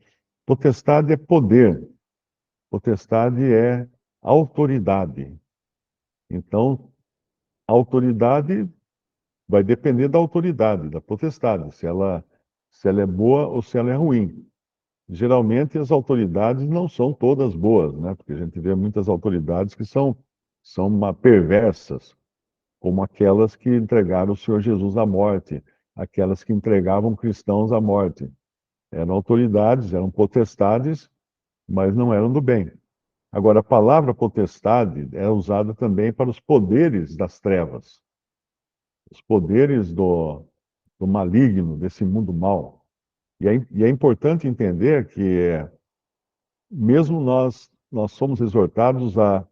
Potestade é poder. Potestade é autoridade. Então, a autoridade vai depender da autoridade, da potestade, se ela é boa ou se ela é ruim. Geralmente as autoridades não são todas boas, né? Porque a gente vê muitas autoridades que são perversas. como aquelas que entregaram o Senhor Jesus à morte, aquelas que entregavam cristãos à morte. Eram autoridades, eram potestades, mas não eram do bem. Agora, a palavra potestade é usada também para os poderes das trevas, os poderes do maligno, desse mundo mau. E é importante entender que, mesmo nós somos exortados a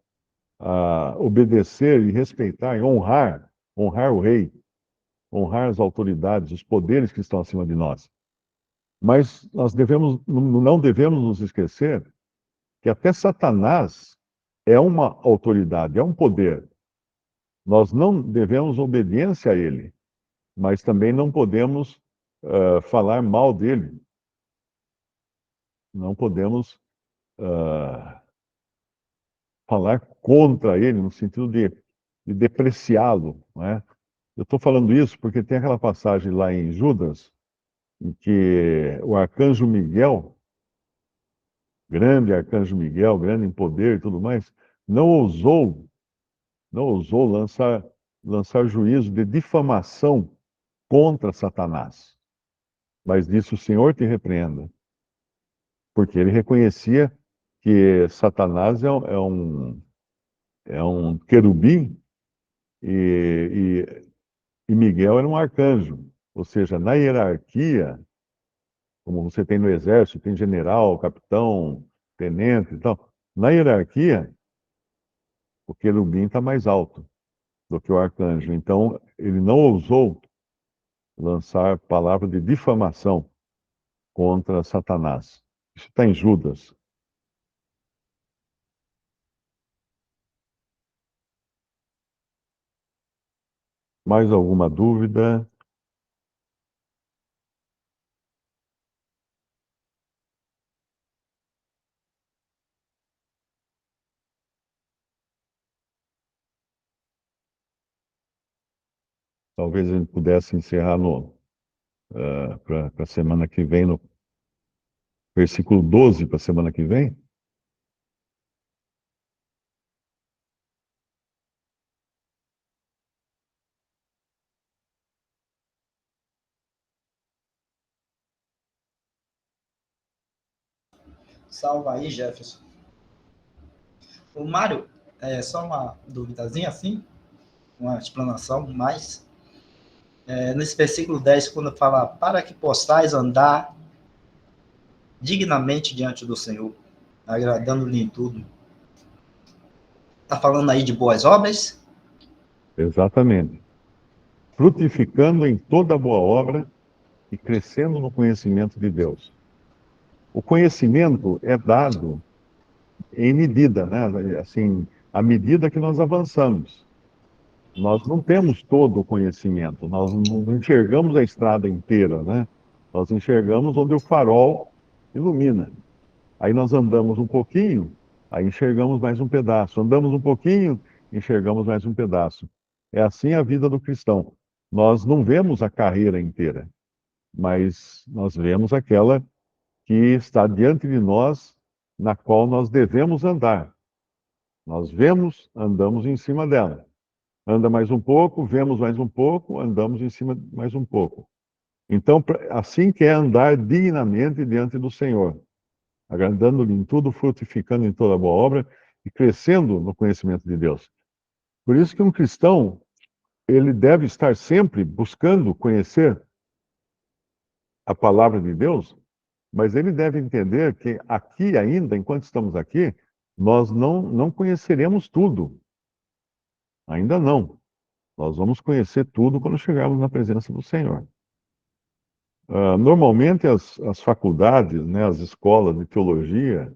obedecer e respeitar e honrar o rei, honrar as autoridades, os poderes que estão acima de nós. Mas nós não devemos nos esquecer que até Satanás é uma autoridade, é um poder. Nós não devemos obediência a ele, mas também não podemos falar mal dele. Não podemos falar contra ele, no sentido de depreciá-lo, não é? Eu estou falando isso porque tem aquela passagem lá em Judas, em que o arcanjo Miguel, grande arcanjo Miguel, grande em poder e tudo mais, não ousou, não ousou lançar juízo de difamação contra Satanás. Mas disse: o Senhor te repreenda. Porque ele reconhecia que Satanás é um querubim e Miguel era um arcanjo. Ou seja, na hierarquia, como você tem no exército, tem general, capitão, tenente e tal. Na hierarquia, o querubim está mais alto do que o arcanjo. Então, ele não ousou lançar palavra de difamação contra Satanás. Isso está em Judas. Mais alguma dúvida? Talvez a gente pudesse encerrar para a semana que vem, no versículo 12 para a semana que vem. Salva aí, Jefferson. O Mário, só uma duvidazinha assim, uma explanação, mas nesse versículo 10, quando fala para que possais andar dignamente diante do Senhor, agradando-lhe em tudo. Está falando aí de boas obras? Exatamente. Frutificando em toda boa obra e crescendo no conhecimento de Deus. O conhecimento é dado em medida, né? Assim, à medida que nós avançamos. Nós não temos todo o conhecimento, nós não enxergamos a estrada inteira, né? Nós enxergamos onde o farol ilumina. Aí nós andamos um pouquinho, aí enxergamos mais um pedaço. Andamos um pouquinho, enxergamos mais um pedaço. É assim a vida do cristão. Nós não vemos a carreira inteira, mas nós vemos aquela que está diante de nós, na qual nós devemos andar. Nós vemos, andamos em cima dela. Anda mais um pouco, vemos mais um pouco, andamos em cima mais um pouco. Então, assim que é andar dignamente diante do Senhor, agradando-lhe em tudo, frutificando em toda boa obra e crescendo no conhecimento de Deus. Por isso que um cristão, ele deve estar sempre buscando conhecer a palavra de Deus, mas ele deve entender que aqui ainda, enquanto estamos aqui, nós não conheceremos tudo. Ainda não. Nós vamos conhecer tudo quando chegarmos na presença do Senhor. Normalmente as faculdades, né, as escolas de teologia,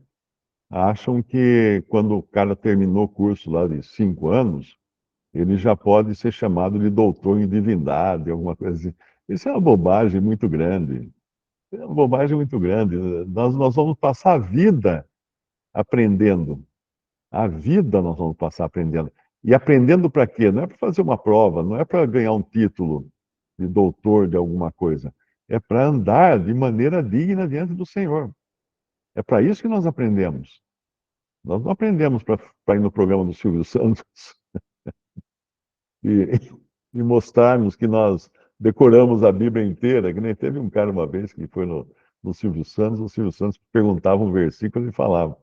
acham que quando o cara terminou o curso lá de 5 anos, ele já pode ser chamado de doutor em divindade, alguma coisa assim. Isso é uma bobagem muito grande. É uma bobagem muito grande. Nós vamos passar a vida aprendendo. A vida nós vamos passar aprendendo. E aprendendo para quê? Não é para fazer uma prova, não é para ganhar um título de doutor de alguma coisa. É para andar de maneira digna diante do Senhor. É para isso que nós aprendemos. Nós não aprendemos para ir no programa do Silvio Santos. e, e mostrarmos que nós decoramos a Bíblia inteira, que nem teve um cara uma vez que foi no Silvio Santos, o Silvio Santos perguntava um versículo e ele falava.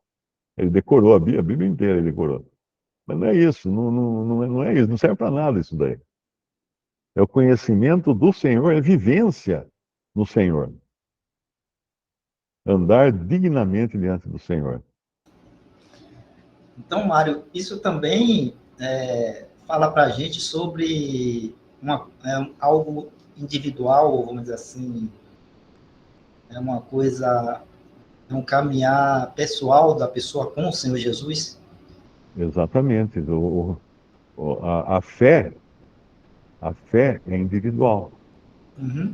Ele decorou a Bíblia inteira, ele decorou. Mas não é isso, não é isso, não serve para nada isso daí. É o conhecimento do Senhor, é vivência no Senhor. Andar dignamente diante do Senhor. Então, Mário, isso também fala para a gente sobre algo individual, vamos dizer assim, é uma coisa, é um caminhar pessoal da pessoa com o Senhor Jesus. Exatamente. A fé é individual. Uhum.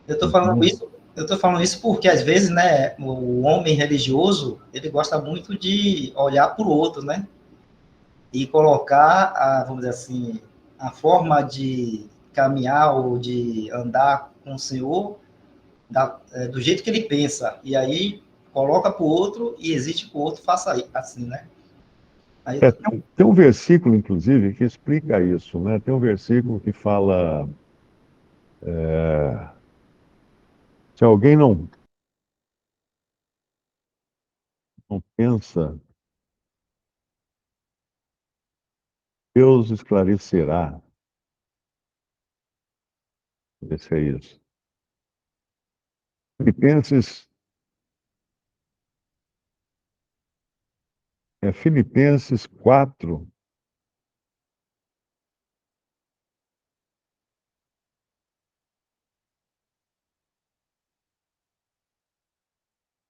Eu estou falando Então, isso, eu tô falando isso porque às vezes, né, o homem religioso ele gosta muito de olhar para o outro, né, e colocar, vamos dizer assim, a forma de caminhar ou de andar com o Senhor do jeito que ele pensa. E aí coloca para o outro e exige que o outro faça assim, né? Aí eu tô... tem um versículo, inclusive, que explica isso, né? Tem um versículo que fala, é, se alguém não pensa, Deus esclarecerá. Esse é isso. Filipenses, Filipenses 4,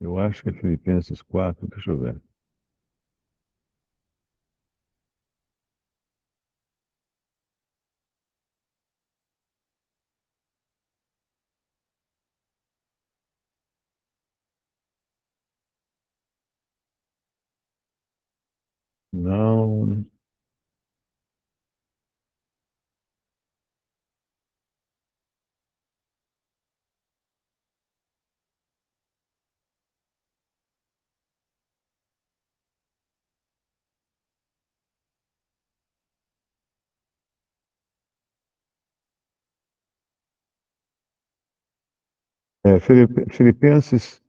eu acho que é Filipenses 4, deixa eu ver. Não, é Filipenses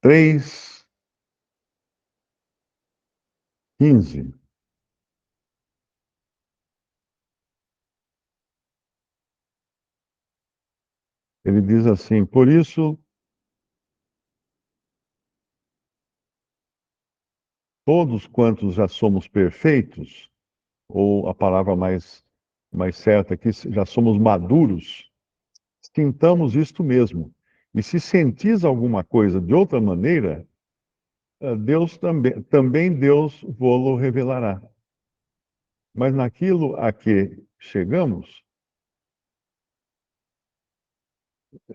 3:15. Ele diz assim: por isso, todos quantos já somos perfeitos, ou a palavra mais certa aqui, já somos maduros, sintamos isto mesmo. E se sentis alguma coisa de outra maneira, Deus também Deus vô-lo revelará. Mas naquilo a que chegamos,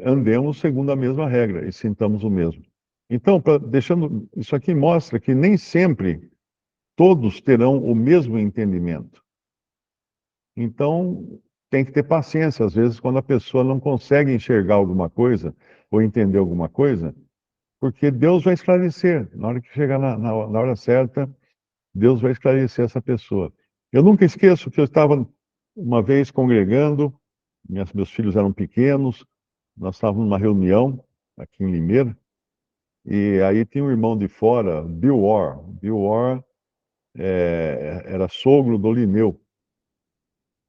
andemos segundo a mesma regra e sintamos o mesmo. Então, deixando isso aqui mostra que nem sempre todos terão o mesmo entendimento. Então, tem que ter paciência, às vezes, quando a pessoa não consegue enxergar alguma coisa ou entender alguma coisa, porque Deus vai esclarecer. Na hora que chegar na hora certa, Deus vai esclarecer essa pessoa. Eu nunca esqueço que eu estava uma vez congregando, meus filhos eram pequenos, nós estávamos numa reunião aqui em Limeira, e aí tinha um irmão de fora, Bill Orr. Bill Orr era sogro do Lineu.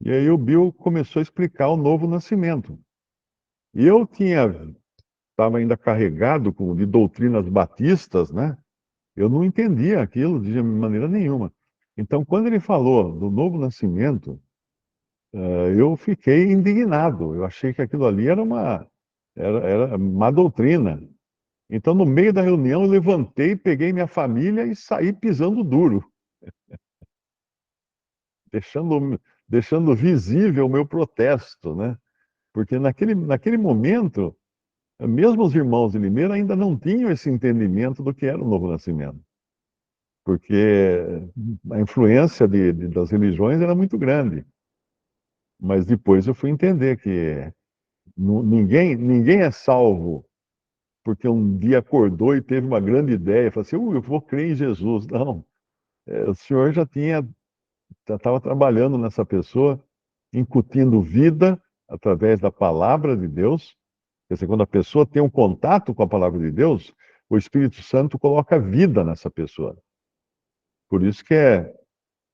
E aí o Bill começou a explicar o novo nascimento. E eu estava ainda carregado de doutrinas batistas, né? Eu não entendia aquilo de maneira nenhuma. Então, quando ele falou do novo nascimento, eu fiquei indignado. Eu achei que aquilo ali era má doutrina. Então, no meio da reunião, eu levantei, peguei minha família e saí pisando duro, deixando, deixando visível o meu protesto, né? Porque naquele momento, mesmo os irmãos de Limeira ainda não tinham esse entendimento do que era o novo nascimento, porque a influência das religiões era muito grande. Mas depois eu fui entender que ninguém é salvo porque um dia acordou e teve uma grande ideia, falou assim, eu vou crer em Jesus. Não, o Senhor já tinha estava trabalhando nessa pessoa, incutindo vida através da palavra de Deus. Quer dizer, quando a pessoa tem um contato com a palavra de Deus, o Espírito Santo coloca vida nessa pessoa. Por isso que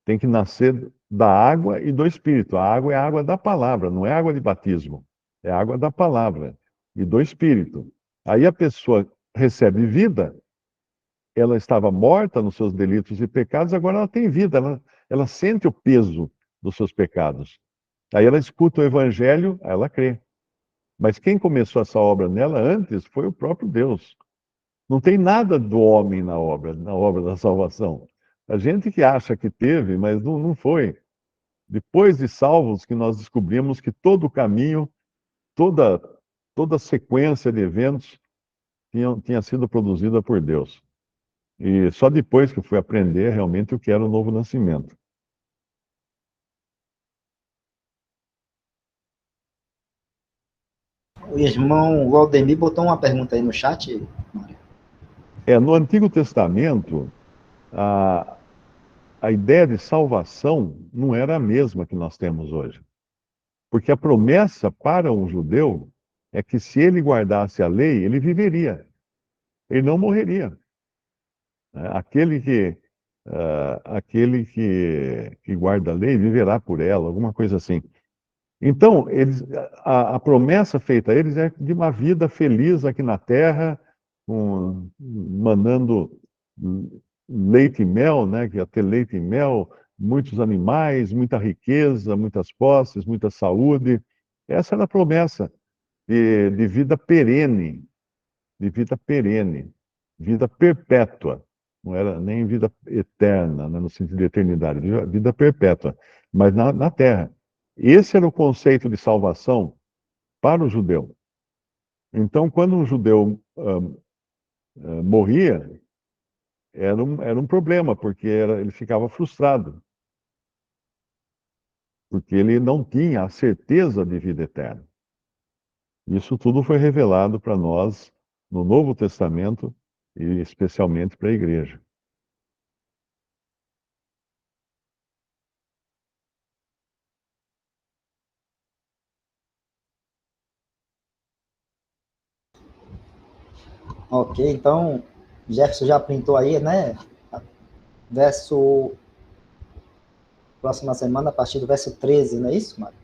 tem que nascer da água e do Espírito. A água é a água da palavra, não é água de batismo. É a água da palavra e do Espírito. Aí a pessoa recebe vida, ela estava morta nos seus delitos e pecados, agora ela tem vida, ela sente o peso dos seus pecados. Aí ela escuta o Evangelho, aí ela crê. Mas quem começou essa obra nela antes foi o próprio Deus. Não tem nada do homem na obra da salvação. A gente que acha que teve, mas não foi. Depois de salvos que nós descobrimos que todo o caminho, toda, toda a sequência de eventos tinha sido produzida por Deus. E só depois que eu fui aprender realmente o que era o novo nascimento. O irmão Valdemir botou uma pergunta aí no chat, Mário. No Antigo Testamento, a, a ideia de salvação não era a mesma que nós temos hoje. Porque a promessa para um judeu é que se ele guardasse a lei, ele viveria, ele não morreria. Aquele que guarda a lei viverá por ela, alguma coisa assim. Então, a promessa feita a eles é de uma vida feliz aqui na terra, manando leite e mel, né? Que ia ter leite e mel, muitos animais, muita riqueza, muitas posses, muita saúde. Essa era a promessa de vida perene, de vida perpétua. Não era nem vida eterna, né, no sentido de eternidade, vida perpétua, mas na terra. Esse era o conceito de salvação para o judeu. Então, quando um judeu morria, era um problema, porque ele ficava frustrado, porque ele não tinha a certeza de vida eterna. Isso tudo foi revelado para nós no Novo Testamento e especialmente para a igreja. Ok, então, Jefferson já printou aí, né? Verso. Próxima semana, a partir do verso 13, não é isso, Mário?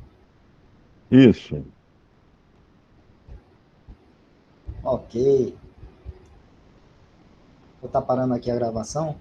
Isso. Ok. Vou estar parando aqui a gravação.